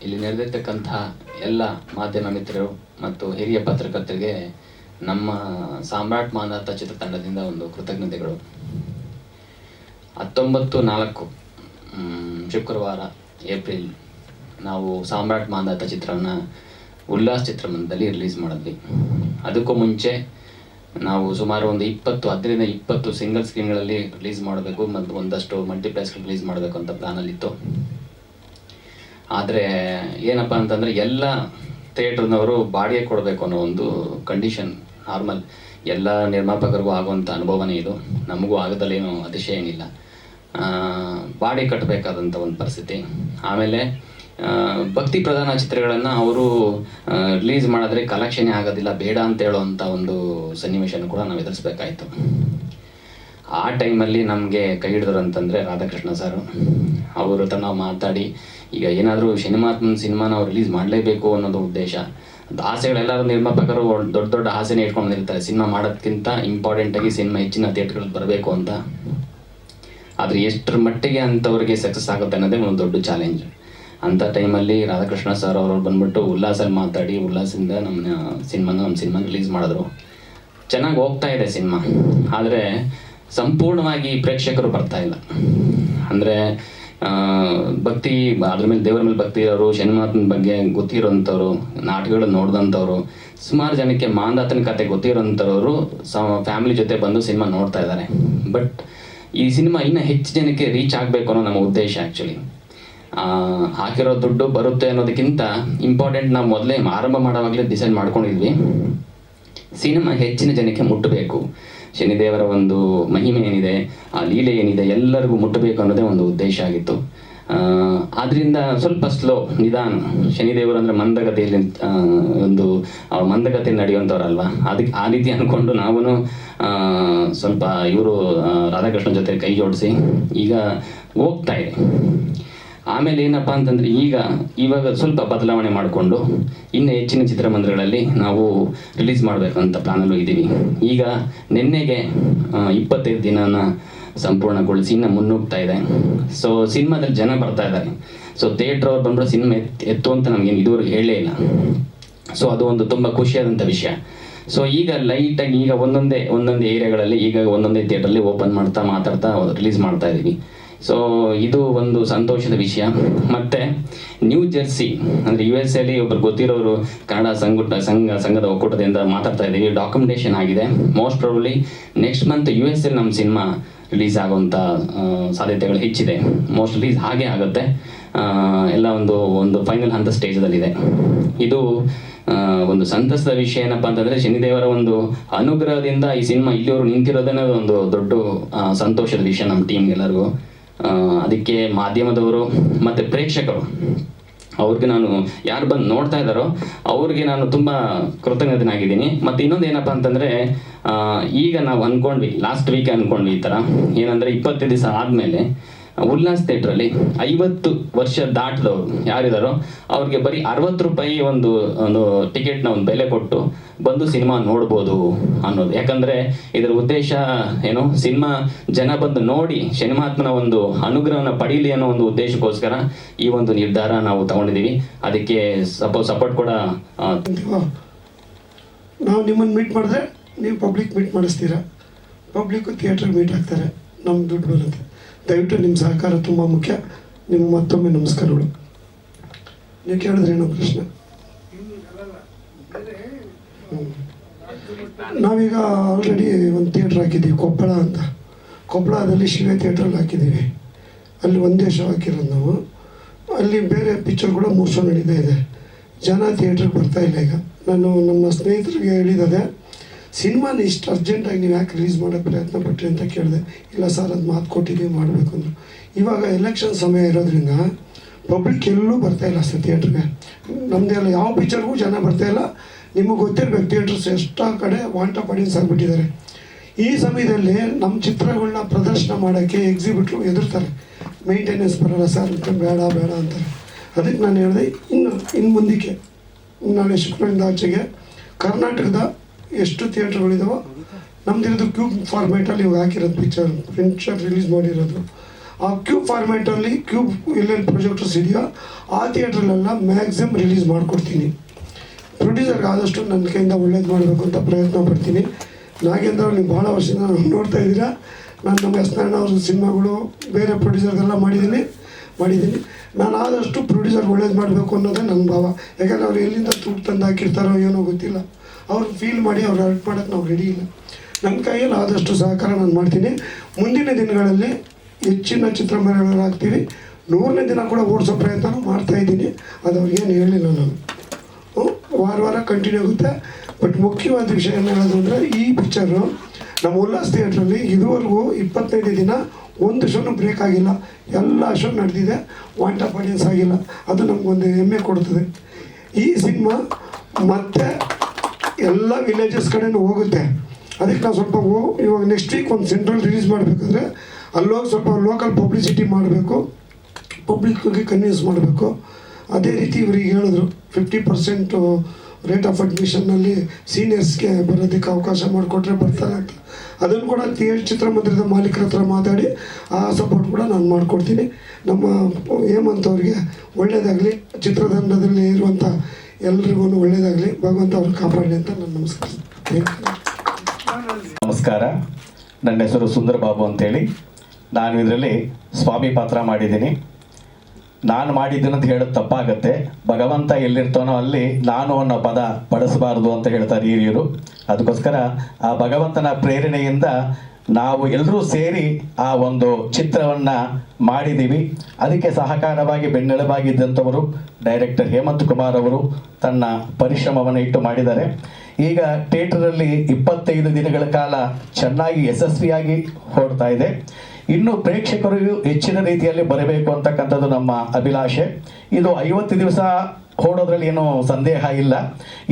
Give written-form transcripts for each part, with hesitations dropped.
ಇಲ್ಲಿ ನೆರೆದಿರ್ತಕ್ಕಂಥ ಎಲ್ಲ ಮಾಧ್ಯಮ ಮಿತ್ರರು ಮತ್ತು ಹಿರಿಯ ಪತ್ರಕರ್ತರಿಗೆ ನಮ್ಮ ಸಾಮ್ರಾಟ್ ಮಾಂಧಾತ ಚಿತ್ರತಂಡದಿಂದ ಒಂದು ಕೃತಜ್ಞತೆಗಳು. 19/4 ಶುಕ್ರವಾರ ಏಪ್ರಿಲ್ ನಾವು ಸಾಮ್ರಾಟ್ ಮಾಂಧಾತ ಚಿತ್ರವನ್ನು ಉಲ್ಲಾಸ್ ಚಿತ್ರಮಂದಿರದಲ್ಲಿ ರಿಲೀಸ್ ಮಾಡಿದ್ವಿ. ಅದಕ್ಕೂ ಮುಂಚೆ ನಾವು ಸುಮಾರು ಒಂದು 15-20 ಸಿಂಗಲ್ ಸ್ಕ್ರೀನ್ಗಳಲ್ಲಿ ರಿಲೀಸ್ ಮಾಡಬೇಕು ಮತ್ತು ಒಂದಷ್ಟು ಮಲ್ಟಿಪ್ಲೆಕ್ಸ್ ರಿಲೀಸ್ ಮಾಡಬೇಕು ಅಂತ ಪ್ಲಾನಲ್ಲಿತ್ತು. ಆದರೆ ಏನಪ್ಪ ಅಂತಂದರೆ ಎಲ್ಲ ಥಿಯೇಟ್ರ್ನವರು ಬಾಡಿಗೆ ಕೊಡಬೇಕು ಅನ್ನೋ ಒಂದು ಕಂಡೀಷನ್ ನಾರ್ಮಲ್ ಎಲ್ಲ ನಿರ್ಮಾಪಕರಿಗೂ ಆಗುವಂಥ ಅನುಭವನೇ ಇದು. ನಮಗೂ ಆಗದಲ್ಲೇನು ಅತಿಶಯ ಏನಿಲ್ಲ. ಬಾಡಿಗೆ ಕಟ್ಟಬೇಕಾದಂಥ ಒಂದು ಪರಿಸ್ಥಿತಿ. ಆಮೇಲೆ ಭಕ್ತಿ ಪ್ರಧಾನ ಚಿತ್ರಗಳನ್ನು ಅವರು ರಿಲೀಸ್ ಮಾಡಿದ್ರೆ ಕಲೆಕ್ಷನ್ನೇ ಆಗೋದಿಲ್ಲ, ಬೇಡ ಅಂತ ಹೇಳೋವಂಥ ಒಂದು ಸನ್ನಿವೇಶನ ಕೂಡ ನಾವು ಎದುರಿಸ್ಬೇಕಾಯಿತು. ಆ ಟೈಮಲ್ಲಿ ನಮಗೆ ಕೈ ಹಿಡಿದ್ರು ಅಂತಂದರೆ ರಾಧಾಕೃಷ್ಣ ಸರ್. ಅವರು ನಾವು ಮಾತಾಡಿ ಈಗ ಏನಾದರೂ ಶನಿಮಾತ್ಮನ ಸಿನಿಮಾ ನಾವು ರಿಲೀಸ್ ಮಾಡಲೇಬೇಕು ಅನ್ನೋದು ಉದ್ದೇಶ. ಆಸೆಗಳೆಲ್ಲರೂ ನಿರ್ಮಾಪಕರು ದೊಡ್ಡ ದೊಡ್ಡ ಆಸೆನೇ ಇಟ್ಕೊಂಡು ಬಂದಿರ್ತಾರೆ, ಸಿನಿಮಾ ಮಾಡೋದಕ್ಕಿಂತ ಇಂಪಾರ್ಟೆಂಟಾಗಿ ಸಿನಿಮಾ ಹೆಚ್ಚಿನ ಥಿಯೇಟ್ರ್ಗಳಿಗೆ ಬರಬೇಕು ಅಂತ. ಆದರೆ ಎಷ್ಟರ ಮಟ್ಟಿಗೆ ಅಂಥವ್ರಿಗೆ ಸಕ್ಸಸ್ ಆಗುತ್ತೆ ಅನ್ನೋದೇ ಒಂದು ದೊಡ್ಡ ಚಾಲೆಂಜ್. ಅಂಥ ಟೈಮಲ್ಲಿ ರಾಧಾಕೃಷ್ಣ ಸರ್ ಅವರು ಬಂದ್ಬಿಟ್ಟು ಉಲ್ಲಾಸಲ್ಲಿ ಮಾತಾಡಿ ಉಲ್ಲಾಸದಿಂದ ನಮ್ಮ ಸಿನಿಮಾ ರಿಲೀಸ್ ಮಾಡಿದ್ರು. ಚೆನ್ನಾಗಿ ಹೋಗ್ತಾ ಇದೆ ಸಿನಿಮಾ. ಆದರೆ ಸಂಪೂರ್ಣವಾಗಿ ಪ್ರೇಕ್ಷಕರು ಬರ್ತಾ ಇಲ್ಲ. ಅಂದರೆ ಭಕ್ತಿ ಅದ್ರ ಮೇಲೆ ದೇವರ ಮೇಲೆ ಭಕ್ತಿ ಇರೋರು, ಶನಿಮಾತನ ಬಗ್ಗೆ ಗೊತ್ತಿರೋಂಥವ್ರು, ನಾಟಕಗಳನ್ನ ನೋಡಿದಂಥವ್ರು, ಸುಮಾರು ಜನಕ್ಕೆ ಮಾಂಧಾತನ ಕತೆ ಗೊತ್ತಿರೋಂಥವ್ರು ಫ್ಯಾಮಿಲಿ ಜೊತೆ ಬಂದು ಸಿನಿಮಾ ನೋಡ್ತಾ ಇದ್ದಾರೆ. ಬಟ್ ಈ ಸಿನಿಮಾ ಇನ್ನೂ ಹೆಚ್ಚು ಜನಕ್ಕೆ ರೀಚ್ ಆಗಬೇಕು ಅನ್ನೋ ನಮ್ಮ ಉದ್ದೇಶ. ಆ್ಯಕ್ಚುಲಿ ಹಾಕಿರೋ ದುಡ್ಡು ಬರುತ್ತೆ ಅನ್ನೋದಕ್ಕಿಂತ ಇಂಪಾರ್ಟೆಂಟ್ ನಾವು ಮೊದಲೇ ಆರಂಭ ಮಾಡೋವಾಗಲೇ ಡಿಸೈಡ್ ಮಾಡ್ಕೊಂಡಿದ್ವಿ, ಸಿನಿಮಾ ಹೆಚ್ಚಿನ ಜನಕ್ಕೆ ಮುಟ್ಟಬೇಕು, ಶನಿದೇವರ ಒಂದು ಮಹಿಮೆ ಏನಿದೆ, ಆ ಲೀಲೆ ಏನಿದೆ ಎಲ್ಲರಿಗೂ ಮುಟ್ಟಬೇಕು ಅನ್ನೋದೇ ಒಂದು ಉದ್ದೇಶ ಆಗಿತ್ತು. ಆದ್ದರಿಂದ ಸ್ವಲ್ಪ ಸ್ಲೋ, ನಿಧಾನ. ಶನಿದೇವರು ಅಂದರೆ ಮಂದಗತಿಯಲ್ಲಿ ಒಂದು ಮಂದಗತಿಯಲ್ಲಿ ನಡೆಯುವಂಥವ್ರಲ್ವ, ಅದಕ್ಕೆ ಆ ರೀತಿ ಅಂದ್ಕೊಂಡು ನಾವು ಸ್ವಲ್ಪ ಇವರು ರಾಧಾಕೃಷ್ಣ ಜೊತೆ ಕೈ ಜೋಡಿಸಿ ಈಗ ಹೋಗ್ತಾ ಇದೆ. ಆಮೇಲೆ ಏನಪ್ಪ ಅಂತಂದರೆ ಇವಾಗ ಸ್ವಲ್ಪ ಬದಲಾವಣೆ ಮಾಡಿಕೊಂಡು ಇನ್ನು ಹೆಚ್ಚಿನ ಚಿತ್ರಮಂದಿರಗಳಲ್ಲಿ ನಾವು ರಿಲೀಸ್ ಮಾಡಬೇಕಂತ ಪ್ಲಾನಲ್ಲೂ ಇದ್ದೀವಿ. ಈಗ ನಿನ್ನೆಗೆ 25 ದಿನನ ಸಂಪೂರ್ಣಗೊಳಿಸಿ ಇನ್ನು ಮುನ್ನುಗ್ತಾ ಇದೆ. ಸೊ ಸಿನಿಮಾದಲ್ಲಿ ಜನ ಬರ್ತಾ ಇದ್ದಾರೆ. ಸೊ ಥಿಯೇಟ್ರ್ ಅವ್ರು ಬಂದ್ಬಿಟ್ಟು ಸಿನಿಮಾ ಎತ್ತು ಅಂತ ನಮಗೇನು ಇದುವರೆಗೂ ಹೇಳಲೇ ಇಲ್ಲ. ಸೊ ಅದು ಒಂದು ತುಂಬ ಖುಷಿಯಾದಂಥ ವಿಷಯ. ಸೊ ಈಗ ಲೈಟಾಗಿ ಈಗ ಒಂದೊಂದೇ ಏರಿಯಾಗಳಲ್ಲಿ ಈಗ ಒಂದೊಂದೇ ಥಿಯೇಟ್ರಲ್ಲಿ ಓಪನ್ ಮಾತಾಡ್ತಾ ರಿಲೀಸ್ ಮಾಡ್ತಾ ಇದ್ದೀವಿ. ಸೊ ಇದು ಒಂದು ಸಂತೋಷದ ವಿಷಯ. ಮತ್ತು ನ್ಯೂ ಜೆರ್ಸಿ ಅಂದರೆ USA ಒಬ್ಬರು ಗೊತ್ತಿರೋರು ಕನ್ನಡ ಸಂಘದ ಒಕ್ಕೂಟದಿಂದ ಮಾತಾಡ್ತಾ ಇದ್ದೀವಿ. ಡಾಕ್ಯುಮೆಂಟೇಷನ್ ಆಗಿದೆ. Most probably next month US ನಮ್ಮ ಸಿನಿಮಾ ರಿಲೀಸ್ ಆಗುವಂಥ ಸಾಧ್ಯತೆಗಳು ಹೆಚ್ಚಿದೆ. ಮೋಸ್ಟ್ ರಿಲೀಸ್ ಹಾಗೇ ಆಗುತ್ತೆ. ಎಲ್ಲ ಒಂದು ಫೈನಲ್ ಹಂತ ಸ್ಟೇಜದಲ್ಲಿದೆ. ಇದು ಒಂದು ಸಂತಸದ ವಿಷಯ. ಏನಪ್ಪ ಅಂತಂದರೆ ಶನಿದೇವರ ಒಂದು ಅನುಗ್ರಹದಿಂದ ಈ ಸಿನಿಮಾ ಇಲ್ಲಿಯವರು ನಿಂತಿರೋದನ್ನೇ ಒಂದು ದೊಡ್ಡ ಸಂತೋಷದ ವಿಷಯ ನಮ್ಮ ಟೀಮ್ಗೆಲ್ಲರಿಗೂ. ಅದಕ್ಕೆ ಮಾಧ್ಯಮದವರು ಮತ್ತು ಪ್ರೇಕ್ಷಕರು ಅವ್ರಿಗೆ ನಾನು ಯಾರು ಬಂದು ನೋಡ್ತಾ ಇದ್ದಾರೋ ಅವ್ರಿಗೆ ನಾನು ತುಂಬ ಕೃತಜ್ಞನಾಗಿದ್ದೀನಿ. ಮತ್ತು ಇನ್ನೊಂದು ಏನಪ್ಪ ಅಂತಂದರೆ ಈಗ ನಾವು ಅಂದ್ಕೊಂಡ್ವಿ, ಲಾಸ್ಟ್ ವೀಕ್ ಅಂದ್ಕೊಂಡ್ವಿ ಈ ಥರ ಏನಂದರೆ 25 ದಿವಸ ಆದಮೇಲೆ ಉಲ್ಲಾಸ್ ಥಿಯೇಟ್ರಲ್ಲಿ 50 ವರ್ಷ ದಾಟಿದವರು ಯಾರಿದ್ದಾರೋ ಅವ್ರಿಗೆ ಬರೀ 60 ರೂಪಾಯಿ ಒಂದು ಟಿಕೆಟ್ನ ಒಂದು ಬೆಲೆ ಕೊಟ್ಟು ಬಂದು ಸಿನಿಮಾ ನೋಡ್ಬೋದು ಅನ್ನೋದು. ಯಾಕಂದರೆ ಇದರ ಉದ್ದೇಶ ಏನು, ಸಿನಿಮಾ ಜನ ಬಂದು ನೋಡಿ ಶನಿಮಾತ್ಮನ ಒಂದು ಅನುಗ್ರಹನ ಪಡೀಲಿ ಅನ್ನೋ ಒಂದು ಉದ್ದೇಶಕ್ಕೋಸ್ಕರ ಈ ಒಂದು ನಿರ್ಧಾರ ನಾವು ತಗೊಂಡಿದ್ದೀವಿ. ಅದಕ್ಕೆ ಸಪೋರ್ಟ್ ಕೂಡ ನಾವು ನಿಮ್ಮನ್ನು ಮೀಟ್ ಮಾಡಿದ್ರೆ ನೀವು ಪಬ್ಲಿಕ್ ಮೀಟ್ ಮಾಡಿಸ್ತೀರಾ, ಪಬ್ಲಿಕ್ಕು ಥಿಯೇಟ್ರಿಗೆ ಮೀಟ್ ಆಗ್ತಾರೆ, ನಮ್ಮ ದುಡ್ಡು ಬರುತ್ತೆ. ದಯವಿಟ್ಟು ನಿಮ್ಮ ಸಹಕಾರ ತುಂಬ ಮುಖ್ಯ. ನಿಮ್ಮ ಮತ್ತೊಮ್ಮೆ ನಮಸ್ಕಾರಗಳು. ನೀವು ಕೇಳಿದ್ರೇನೋ ಪ್ರಶ್ನೆ? ನಾವೀಗ ಆಲ್ರೆಡಿ ಒಂದು ಥಿಯೇಟ್ರ್ ಹಾಕಿದ್ದೀವಿ, ಕೊಪ್ಪಳ ಅಂತ. ಕೊಪ್ಪಳದಲ್ಲಿ ಶಿವೆ ಥಿಯೇಟ್ರಲ್ಲಿ ಹಾಕಿದ್ದೀವಿ. ಅಲ್ಲಿ ಒಂದೇ ಶೋ ಹಾಕಿರೋದು ನಾವು. ಅಲ್ಲಿ ಬೇರೆ ಪಿಕ್ಚರ್ ಕೂಡ 3 ಶೋ ನಡೀತಾ ಇದೆ. ಜನ ಥಿಯೇಟ್ರಿಗೆ ಬರ್ತಾಯಿಲ್ಲ. ಈಗ ನಾನು ನಮ್ಮ ಸ್ನೇಹಿತರಿಗೆ ಹೇಳಿದೆ, ಸಿನಿಮಾನ ಇಷ್ಟು ಅರ್ಜೆಂಟಾಗಿ ನೀವು ಯಾಕೆ ರಿಲೀಸ್ ಮಾಡೋಕ್ಕೆ ಪ್ರಯತ್ನ ಪಟ್ರಿ ಅಂತ ಕೇಳಿದೆ. ಇಲ್ಲ ಸರ್, ಅದು ಮಾತು ಕೊಟ್ಟಿದ್ದೀವಿ ಮಾಡಬೇಕು ಅಂದರು. ಇವಾಗ ಎಲೆಕ್ಷನ್ ಸಮಯ ಇರೋದ್ರಿಂದ ಪಬ್ಲಿಕ್ ಎಲ್ಲೂ ಬರ್ತಾಯಿಲ್ಲ ಸರ್ ಥಿಯೇಟ್ರಿಗೆ. ನಮ್ಮದೇ ಎಲ್ಲ ಯಾವ ಪಿಕ್ಚರ್ಗೂ ಜನ ಬರ್ತಾಯಿಲ್ಲ. ನಿಮಗೆ ಗೊತ್ತಿರಬೇಕು, ಥಿಯೇಟರ್ಸ್ ಎಷ್ಟೋ ಕಡೆ ವಾಂಟ್ ಆಫ್ ಆಡಿಯನ್ಸ್ ಆಗಿಬಿಟ್ಟಿದ್ದಾರೆ. ಈ ಸಮಯದಲ್ಲಿ ನಮ್ಮ ಚಿತ್ರಗಳನ್ನ ಪ್ರದರ್ಶನ ಮಾಡೋಕ್ಕೆ ಎಕ್ಸಿಬಿಟ್ರು ಎದುರ್ತಾರೆ. ಮೇಂಟೆನೆನ್ಸ್ ಬರೋಲ್ಲ ಸರ್ ಅಂತ ಬೇಡ ಅಂತಾರೆ. ಅದಕ್ಕೆ ನಾನು ಹೇಳಿದೆ, ಇನ್ನು ಮುಂದಕ್ಕೆ ನಾಳೆ ಶುಕ್ರವಾರದಿಂದ ಆಚೆಗೆ ಕರ್ನಾಟಕದ ಎಷ್ಟು ಥಿಯೇಟ್ರ್ಗಳಿದಾವೋ ನಮ್ದಿರೋದು ಕ್ಯೂಬ್ ಫಾರ್ಮೇಟಲ್ಲಿ ಇವಾಗ ಹಾಕಿರೋದು ಪಿಕ್ಚರ್ ಪ್ರಿಂಟ್ ಶಾಟ್ ರಿಲೀಸ್ ಮಾಡಿರೋದು. ಆ ಕ್ಯೂಬ್ ಫಾರ್ಮ್ಯಾಟಲ್ಲಿ ಕ್ಯೂಬ್ ಎಲ್ಲೆಲ್ಲಿ ಪ್ರೊಜೆಕ್ಟರ್ಸ್ ಇದೆಯೋ ಆ ಥಿಯೇಟ್ರಲ್ಲೆಲ್ಲ ಮ್ಯಾಕ್ಸಿಮಮ್ ರಿಲೀಸ್ ಮಾಡಿಕೊಡ್ತೀನಿ. ಪ್ರೊಡ್ಯೂಸರ್ಗೆ ಆದಷ್ಟು ನನ್ನ ಕೈಯಿಂದ ಒಳ್ಳೇದು ಮಾಡಬೇಕು ಅಂತ ಪ್ರಯತ್ನ ಪಡ್ತೀನಿ. ನಾಗೇಂದ್ರ ನೀವು ಭಾಳ ವರ್ಷದಿಂದ ನೋಡ್ತಾ ಇದ್ದೀರಾ, ನಾನು ನಮ್ಮ ಎಸ್ ನಾರಾಯಣ ಅವ್ರ ಸಿನಿಮಾಗಳು ಬೇರೆ ಪ್ರೊಡ್ಯೂಸರ್ಗೆಲ್ಲ ಮಾಡಿದ್ದೀನಿ. ನಾನು ಆದಷ್ಟು ಪ್ರೊಡ್ಯೂಸರ್ಗೆ ಒಳ್ಳೇದು ಮಾಡಬೇಕು ಅನ್ನೋದೇ ನನ್ನ ಭಾವ. ಯಾಕಂದರೆ ಅವ್ರು ಎಲ್ಲಿಂದ ದುಡ್ಡು ತಂದು ಹಾಕಿರ್ತಾರೋ ಏನೋ ಗೊತ್ತಿಲ್ಲ, ಅವ್ರು ಫೀಲ್ ಮಾಡಿ ಅವ್ರು ಹೆಲ್ಪ್ ಮಾಡೋಕ್ಕೆ ನಾವು ರೆಡಿ ಇಲ್ಲ. ನನ್ನ ಕೈಯಲ್ಲಿ ಆದಷ್ಟು ಸಹಕಾರ ನಾನು ಮಾಡ್ತೀನಿ. ಮುಂದಿನ ದಿನಗಳಲ್ಲಿ ಹೆಚ್ಚಿನ ಚಿತ್ರಮಂದಿರಗಳಾಗ್ತೀವಿ. 100ನೇ ದಿನ ಕೂಡ ಓಡಿಸೋ ಪ್ರಯತ್ನ ಮಾಡ್ತಾಯಿದ್ದೀನಿ. ಅದು ಅವ್ರಿಗೇನು ಹೇಳಿಲ್ಲ ನಾನು. ವಾರ ಕಂಟಿನ್ಯೂ ಆಗುತ್ತೆ. ಬಟ್ ಮುಖ್ಯವಾದ ವಿಷಯ ಏನು ಹೇಳೋದು ಅಂದರೆ ಈ ಪಿಕ್ಚರು ನಮ್ಮ ಉಲ್ಲಾಸ್ ಥಿಯೇಟ್ರಲ್ಲಿ ಇದುವರೆಗೂ 25 ದಿನ ಒಂದು ಶೋನು ಬ್ರೇಕ್ ಆಗಿಲ್ಲ. ಎಲ್ಲ ಶೋ ನಡೆದಿದೆ, ವಾಂಟ್ ಆಫ್ ಆಡಿಯನ್ಸ್ ಆಗಿಲ್ಲ. ಅದು ನಮಗೊಂದು ಹೆಮ್ಮೆ ಕೊಡ್ತದೆ. ಈ ಸಿನಿಮಾ ಮತ್ತೆ ಎಲ್ಲ ವಿಲೇಜಸ್ ಕಡೆನೂ ಹೋಗುತ್ತೆ. ಅದಕ್ಕೆ ನಾವು ಸ್ವಲ್ಪ ಇವಾಗ ನೆಕ್ಸ್ಟ್ ವೀಕ್ ಒಂದು ಸೆಂಟ್ರಲ್ ರಿಲೀಸ್ ಮಾಡಬೇಕಾದ್ರೆ ಅಲ್ಲೋಗಿ ಸ್ವಲ್ಪ ಲೋಕಲ್ ಪಬ್ಲಿಸಿಟಿ ಮಾಡಬೇಕು, ಪಬ್ಲಿಕ್ಗೆ ಕನ್ವಿನ್ಸ್ ಮಾಡಬೇಕು. ಅದೇ ರೀತಿ ಇವರಿಗೆ ಹೇಳಿದ್ರು 50% ರೇಟ್ ಆಫ್ ಅಡ್ಮಿಷನ್ನಲ್ಲಿ ಸೀನಿಯರ್ಸ್ಗೆ ಬರೋದಕ್ಕೆ ಅವಕಾಶ ಮಾಡಿಕೊಟ್ರೆ ಬರ್ತಾರೆ ಅಂತ. ಅದನ್ನು ಕೂಡ ಚಿತ್ರಮಂದಿರದ ಮಾಲೀಕರ ಹತ್ರ ಮಾತಾಡಿ ಆ ಸಪೋರ್ಟ್ ಕೂಡ ನಾನು ಮಾಡಿಕೊಡ್ತೀನಿ. ನಮ್ಮ ಹೇಮಂತ್ ಅವ್ರಿಗೆ ಒಳ್ಳೆಯದಾಗಲಿ, ಚಿತ್ರತಂಡದಲ್ಲಿ ಇರುವಂಥ ಎಲ್ರಿಗೂ ಒಳ್ಳೆಯದಾಗಲಿ, ಭಗವಂತ ಅವ್ರಿಗೆ ಕಾಪಾಡಲಿ ಅಂತ ನಾನು ನಮಸ್ಕಾರ. ನನ್ನ ಹೆಸರು ಸುಂದರ ಬಾಬು ಅಂತೇಳಿ. ನಾನು ಇದರಲ್ಲಿ ಸ್ವಾಮಿ ಪಾತ್ರ ಮಾಡಿದ್ದೀನಿ. ನಾನು ಮಾಡಿದ್ದೀನಿ ಅಂತ ಹೇಳೋದು ತಪ್ಪಾಗತ್ತೆ. ಭಗವಂತ ಎಲ್ಲಿರ್ತಾನೋ ಅಲ್ಲಿ ನಾನು ಅನ್ನೋ ಪದ ಬಳಸಬಾರ್ದು ಅಂತ ಹೇಳ್ತಾರೆ ಹಿರಿಯರು. ಅದಕ್ಕೋಸ್ಕರ ಆ ಭಗವಂತನ ಪ್ರೇರಣೆಯಿಂದ ನಾವು ಎಲ್ಲರೂ ಸೇರಿ ಆ ಒಂದು ಚಿತ್ರವನ್ನು ಮಾಡಿದ್ದೀವಿ. ಅದಕ್ಕೆ ಸಹಕಾರವಾಗಿ ಬೆನ್ನೆಲುಬಾಗಿದ್ದಂಥವರು ಡೈರೆಕ್ಟರ್ ಹೇಮಂತ್ ಕುಮಾರ್ ಅವರು ತನ್ನ ಪರಿಶ್ರಮವನ್ನು ಇಟ್ಟು ಮಾಡಿದ್ದಾರೆ. ಈಗ ಥಿಯೇಟರಲ್ಲಿ 25 ದಿನಗಳ ಕಾಲ ಚೆನ್ನಾಗಿ ಯಶಸ್ವಿಯಾಗಿ ಓಡ್ತಾ ಇದೆ. ಇನ್ನು ಪ್ರೇಕ್ಷಕರು ಹೆಚ್ಚಿನ ರೀತಿಯಲ್ಲಿ ಬರಬೇಕು ಅಂತಕ್ಕಂಥದ್ದು ನಮ್ಮ ಅಭಿಲಾಷೆ. ಇದು 50 ದಿವಸ ಓಡೋದ್ರಲ್ಲಿ ಏನೂ ಸಂದೇಹ ಇಲ್ಲ.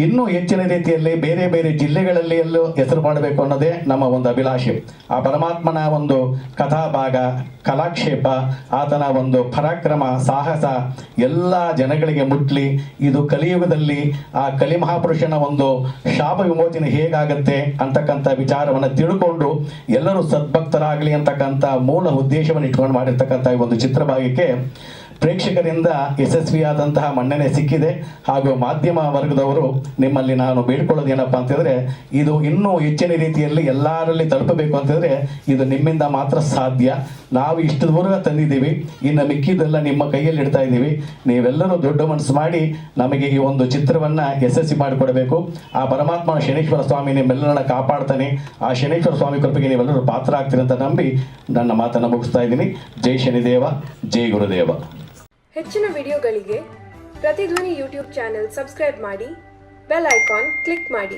ಇನ್ನೂ ಹೆಚ್ಚಿನ ರೀತಿಯಲ್ಲಿ ಬೇರೆ ಬೇರೆ ಜಿಲ್ಲೆಗಳಲ್ಲಿ ಎಲ್ಲೂ ಹೆಸರು ಮಾಡಬೇಕು ಅನ್ನೋದೇ ನಮ್ಮ ಒಂದು ಅಭಿಲಾಷೆ. ಆ ಪರಮಾತ್ಮನ ಒಂದು ಕಥಾಭಾಗ, ಕಲಾಕ್ಷೇಪ, ಆತನ ಒಂದು ಪರಾಕ್ರಮ, ಸಾಹಸ ಎಲ್ಲ ಜನಗಳಿಗೆ ಮುಟ್ಲಿ. ಇದು ಕಲಿಯುಗದಲ್ಲಿ ಆ ಕಲಿಮಹಾಪುರುಷನ ಒಂದು ಶಾಪ ವಿಮೋಚನೆ ಹೇಗಾಗತ್ತೆ ಅಂತಕ್ಕಂಥ ವಿಚಾರವನ್ನು ತಿಳ್ಕೊಂಡು ಎಲ್ಲರೂ ಸದ್ಭಕ್ತರಾಗಲಿ ಅಂತಕ್ಕಂಥ ಮೂಲ ಉದ್ದೇಶವನ್ನು ಇಟ್ಕೊಂಡು ಮಾಡಿರ್ತಕ್ಕಂಥ ಈ ಒಂದು ಚಿತ್ರಭಾಗಕ್ಕೆ ಪ್ರೇಕ್ಷಕರಿಂದ ಯಶಸ್ವಿಯಾದಂತಹ ಮನ್ನಣೆ ಸಿಕ್ಕಿದೆ. ಹಾಗೂ ಮಾಧ್ಯಮ ವರ್ಗದವರು ನಿಮ್ಮಲ್ಲಿ ನಾನು ಬೇಡ್ಕೊಳ್ಳೋದು ಏನಪ್ಪ ಅಂತಂದರೆ, ಇದು ಇನ್ನೂ ಹೆಚ್ಚಿನ ರೀತಿಯಲ್ಲಿ ಎಲ್ಲರಲ್ಲಿ ತಲುಪಬೇಕು ಅಂತಂದರೆ ಇದು ನಿಮ್ಮಿಂದ ಮಾತ್ರ ಸಾಧ್ಯ. ನಾವು ಇಷ್ಟು ದೂರ ತಂದಿದ್ದೀವಿ, ಇನ್ನು ಮಿಕ್ಕಿದ್ದೆಲ್ಲ ನಿಮ್ಮ ಕೈಯಲ್ಲಿ ಇಡ್ತಾ ಇದ್ದೀವಿ. ನೀವೆಲ್ಲರೂ ದೊಡ್ಡ ಮನಸ್ಸು ಮಾಡಿ ನಮಗೆ ಈ ಒಂದು ಚಿತ್ರವನ್ನು ಯಶಸ್ವಿ ಮಾಡಿಕೊಡಬೇಕು. ಆ ಪರಮಾತ್ಮ ಶನೇಶ್ವರ ಸ್ವಾಮಿ ನಿಮ್ಮೆಲ್ಲರನ್ನ ಕಾಪಾಡ್ತಾನೆ. ಆ ಶನೇಶ್ವರ ಸ್ವಾಮಿ ಕೃಪೆಗೆ ನೀವೆಲ್ಲರೂ ಪಾತ್ರ ಆಗ್ತೀರಿ ಅಂತ ನಂಬಿ ನನ್ನ ಮಾತನ್ನು ಮುಗಿಸ್ತಾ ಇದ್ದೀನಿ. ಜೈ ಶನಿದೇವ, ಜೈ ಗುರುದೇವ. ಹೆಚ್ಚಿನ ವಿಡಿಯೋಗಳಿಗೆ ಪ್ರತಿಧ್ವನಿ ಯೂಟ್ಯೂಬ್ ಚಾನೆಲ್ ಸಬ್ಸ್ಕ್ರೈಬ್ ಮಾಡಿ, ಬೆಲ್ ಐಕಾನ್ ಕ್ಲಿಕ್ ಮಾಡಿ.